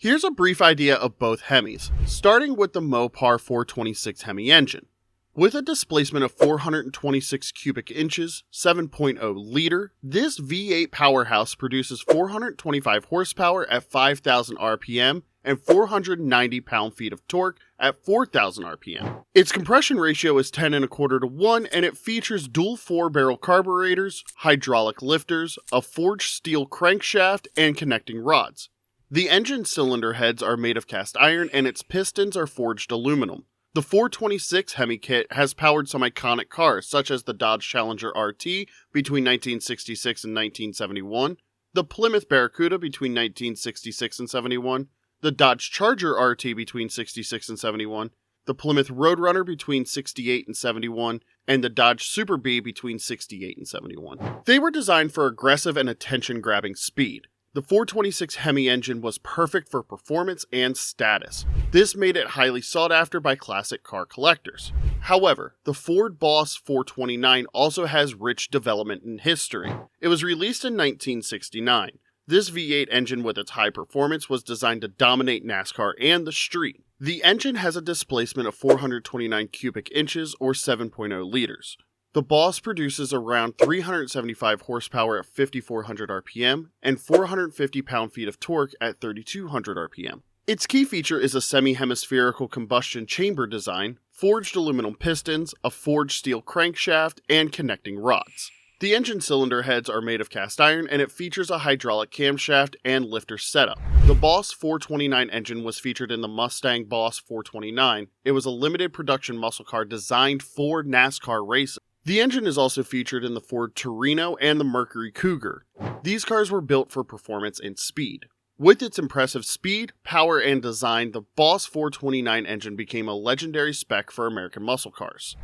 Here's a brief idea of both Hemis, starting with the Mopar 426 Hemi engine. With a displacement of 426 cubic inches, 7.0 liter, this V8 powerhouse produces 425 horsepower at 5,000 RPM and 490 pound-feet of torque at 4,000 RPM. Its compression ratio is 10.25 to 1, and it features dual 4-barrel carburetors, hydraulic lifters, a forged steel crankshaft, and connecting rods. The engine cylinder heads are made of cast iron, and its pistons are forged aluminum. The 426 Hemi kit has powered some iconic cars, such as the Dodge Challenger RT between 1966 and 1971, the Plymouth Barracuda between 1966 and 71, the Dodge Charger RT between 66 and 71, the Plymouth Roadrunner between 68 and 71, and the Dodge Super Bee between 68 and 71. They were designed for aggressive and attention-grabbing speed. The 426 Hemi engine was perfect for performance and status. This made it highly sought after by classic car collectors. However, the Ford Boss 429 also has rich development and history. It was released in 1969. This V8 engine with its high performance was designed to dominate NASCAR and the street. The engine has a displacement of 429 cubic inches or 7.0 liters. The Boss produces around 375 horsepower at 5,400 RPM and 450 pound-feet of torque at 3,200 RPM. Its key feature is a semi-hemispherical combustion chamber design, forged aluminum pistons, a forged steel crankshaft, and connecting rods. The engine cylinder heads are made of cast iron, and it features a hydraulic camshaft and lifter setup. The Boss 429 engine was featured in the Mustang Boss 429. It was a limited production muscle car designed for NASCAR racing. The engine is also featured in the Ford Torino and the Mercury Cougar. These cars were built for performance and speed. With its impressive speed, power, and design, the Boss 429 engine became a legendary spec for American muscle cars.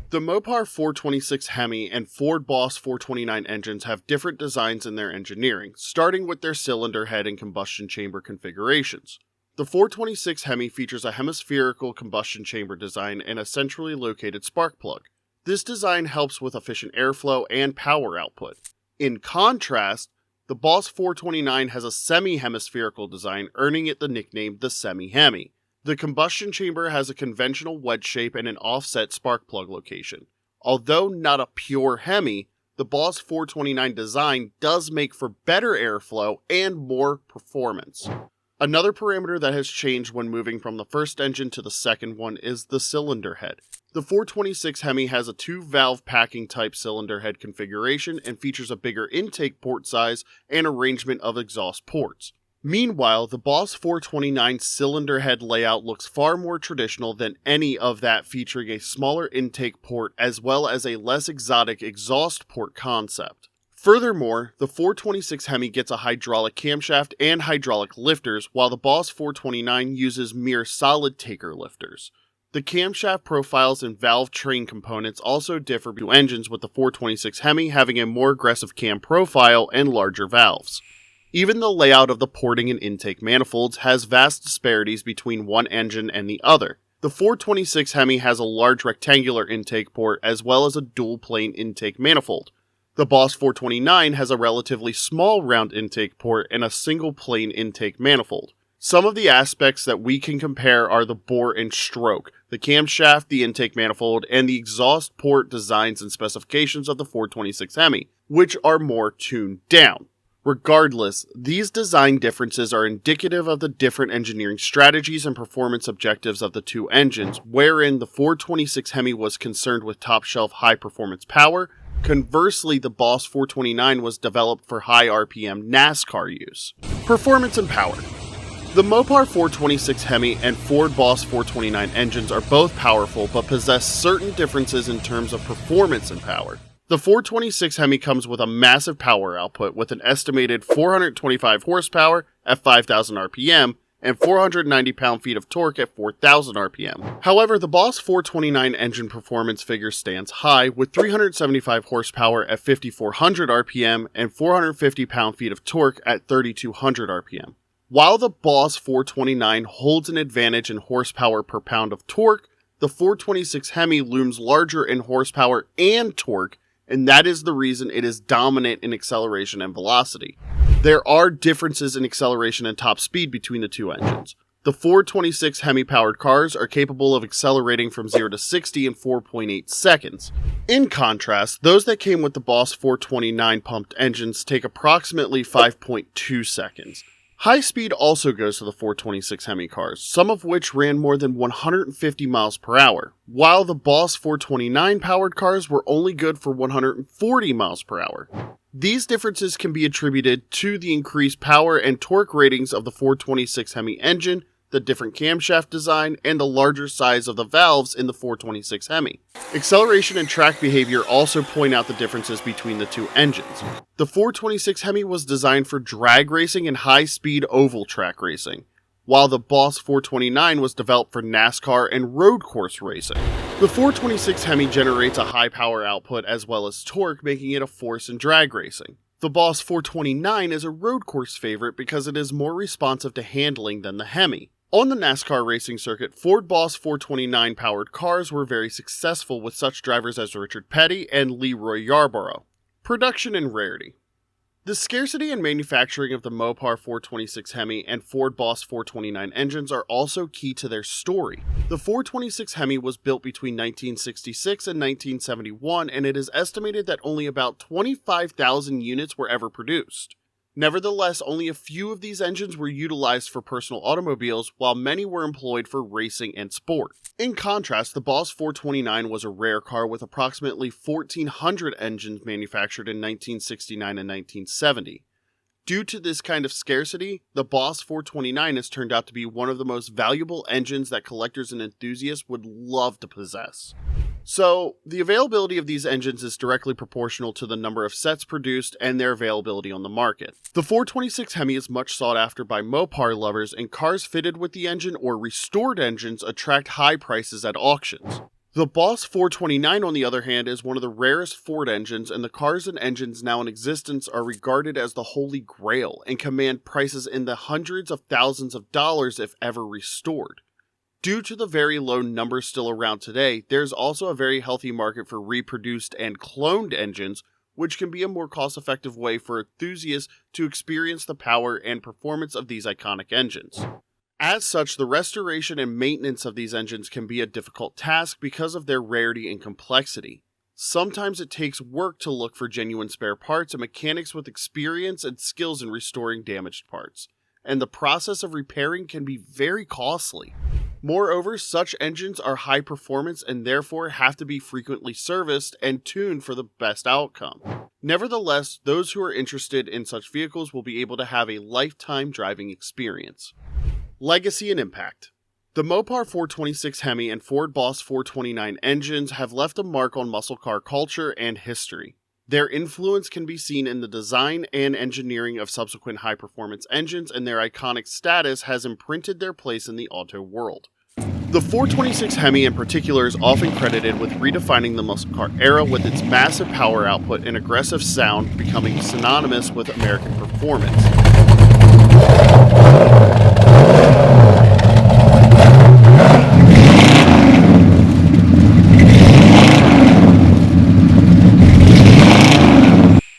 The Mopar 426 Hemi and Ford Boss 429 engines have different designs in their engineering, starting with their cylinder head and combustion chamber configurations. The 426 Hemi features a hemispherical combustion chamber design and a centrally located spark plug. This design helps with efficient airflow and power output. In contrast, the Boss 429 has a semi-hemispherical design, earning it the nickname the Semi-Hemi. The combustion chamber has a conventional wedge shape and an offset spark plug location. Although not a pure Hemi, the Boss 429 design does make for better airflow and more performance. Another parameter that has changed when moving from the first engine to the second one is the cylinder head. The 426 Hemi has a 2-valve packing type cylinder head configuration and features a bigger intake port size and arrangement of exhaust ports. Meanwhile, the Boss 429 cylinder head layout looks far more traditional than any of that, featuring a smaller intake port as well as a less exotic exhaust port concept. Furthermore, the 426 Hemi gets a hydraulic camshaft and hydraulic lifters, while the Boss 429 uses mere solid taker lifters. The camshaft profiles and valve train components also differ between engines, with the 426 Hemi having a more aggressive cam profile and larger valves. Even the layout of the porting and intake manifolds has vast disparities between one engine and the other. The 426 Hemi has a large rectangular intake port as well as a dual-plane intake manifold. The Boss 429 has a relatively small round intake port and a single-plane intake manifold. Some of the aspects that we can compare are the bore and stroke, the camshaft, the intake manifold, and the exhaust port designs and specifications of the 426 Hemi, which are more tuned down. Regardless, these design differences are indicative of the different engineering strategies and performance objectives of the two engines, wherein the 426 Hemi was concerned with top-shelf high-performance power. Conversely, the Boss 429 was developed for high RPM NASCAR use. Performance and power. The Mopar 426 Hemi and Ford Boss 429 engines are both powerful but possess certain differences in terms of performance and power. The 426 Hemi comes with a massive power output with an estimated 425 horsepower at 5,000 RPM and 490 pound-feet of torque at 4,000 RPM. However, the Boss 429 engine performance figure stands high with 375 horsepower at 5,400 RPM and 450 pound-feet of torque at 3,200 RPM. While the Boss 429 holds an advantage in horsepower per pound of torque, the 426 Hemi looms larger in horsepower and torque and that is the reason it is dominant in acceleration and velocity. There are differences in acceleration and top speed between the two engines. The 426 Hemi-powered cars are capable of accelerating from 0 to 60 in 4.8 seconds. In contrast, those that came with the Boss 429 pumped engines take approximately 5.2 seconds. High speed also goes to the 426 Hemi cars, some of which ran more than 150 miles per hour, while the Boss 429 powered cars were only good for 140 miles per hour. These differences can be attributed to the increased power and torque ratings of the 426 Hemi engine, the different camshaft design, and the larger size of the valves in the 426 Hemi. Acceleration and track behavior also point out the differences between the two engines. The 426 Hemi was designed for drag racing and high-speed oval track racing, while the Boss 429 was developed for NASCAR and road course racing. The 426 Hemi generates a high power output as well as torque, making it a force in drag racing. The Boss 429 is a road course favorite because it is more responsive to handling than the Hemi. On the NASCAR racing circuit, Ford Boss 429 powered cars were very successful with such drivers as Richard Petty and Leroy Yarborough. Production and rarity. The scarcity and manufacturing of the Mopar 426 Hemi and Ford Boss 429 engines are also key to their story. The 426 Hemi was built between 1966 and 1971, and it is estimated that only about 25,000 units were ever produced. Nevertheless, only a few of these engines were utilized for personal automobiles, while many were employed for racing and sport. In contrast, the Boss 429 was a rare car with approximately 1,400 engines manufactured in 1969 and 1970. Due to this kind of scarcity, the Boss 429 has turned out to be one of the most valuable engines that collectors and enthusiasts would love to possess. So, the availability of these engines is directly proportional to the number of sets produced and their availability on the market. The 426 Hemi is much sought after by Mopar lovers, and cars fitted with the engine or restored engines attract high prices at auctions. The Boss 429, on the other hand, is one of the rarest Ford engines, and the cars and engines now in existence are regarded as the holy grail and command prices in the hundreds of thousands of dollars if ever restored. Due to the very low numbers still around today, there's also a very healthy market for reproduced and cloned engines, which can be a more cost-effective way for enthusiasts to experience the power and performance of these iconic engines. As such, the restoration and maintenance of these engines can be a difficult task because of their rarity and complexity. Sometimes it takes work to look for genuine spare parts and mechanics with experience and skills in restoring damaged parts, and the process of repairing can be very costly. Moreover, such engines are high performance and therefore have to be frequently serviced and tuned for the best outcome. Nevertheless, those who are interested in such vehicles will be able to have a lifetime driving experience. Legacy and impact. The Mopar 426 Hemi and Ford Boss 429 engines have left a mark on muscle car culture and history. Their influence can be seen in the design and engineering of subsequent high-performance engines, and their iconic status has imprinted their place in the auto world. The 426 Hemi in particular is often credited with redefining the muscle car era, with its massive power output and aggressive sound becoming synonymous with American performance.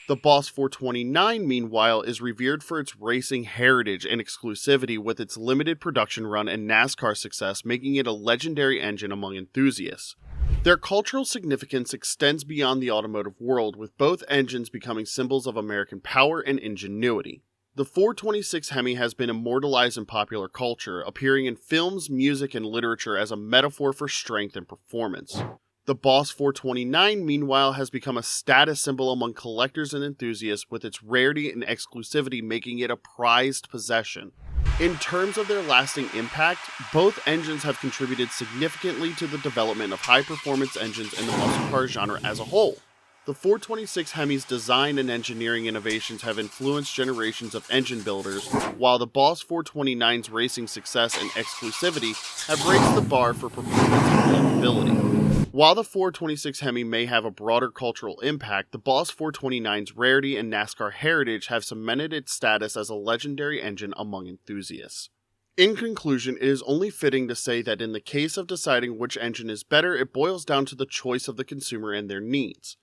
The Boss 429, meanwhile, is revered for its racing heritage and exclusivity, with its limited production run and NASCAR success making it a legendary engine among enthusiasts. Their cultural significance extends beyond the automotive world, with both engines becoming symbols of American power and ingenuity. The 426 Hemi has been immortalized in popular culture, appearing in films, music, and literature as a metaphor for strength and performance. The Boss 429, meanwhile, has become a status symbol among collectors and enthusiasts, with its rarity and exclusivity making it a prized possession. In terms of their lasting impact, both engines have contributed significantly to the development of high-performance engines in the muscle car genre as a whole. The 426 Hemi's design and engineering innovations have influenced generations of engine builders, while the Boss 429's racing success and exclusivity have raised the bar for performance and believability. While the 426 Hemi may have a broader cultural impact, the Boss 429's rarity and NASCAR heritage have cemented its status as a legendary engine among enthusiasts. In conclusion, it is only fitting to say that in the case of deciding which engine is better, it boils down to the choice of the consumer and their needs.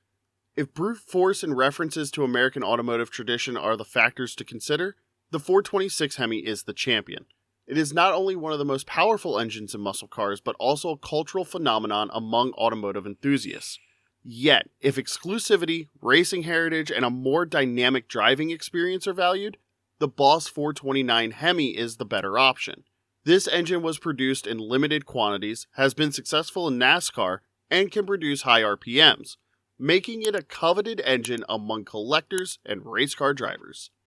If brute force and references to American automotive tradition are the factors to consider, the 426 Hemi is the champion. It is not only one of the most powerful engines in muscle cars, but also a cultural phenomenon among automotive enthusiasts. Yet, if exclusivity, racing heritage, and a more dynamic driving experience are valued, the Boss 429 Hemi is the better option. This engine was produced in limited quantities, has been successful in NASCAR, and can produce high RPMs, making it a coveted engine among collectors and race car drivers.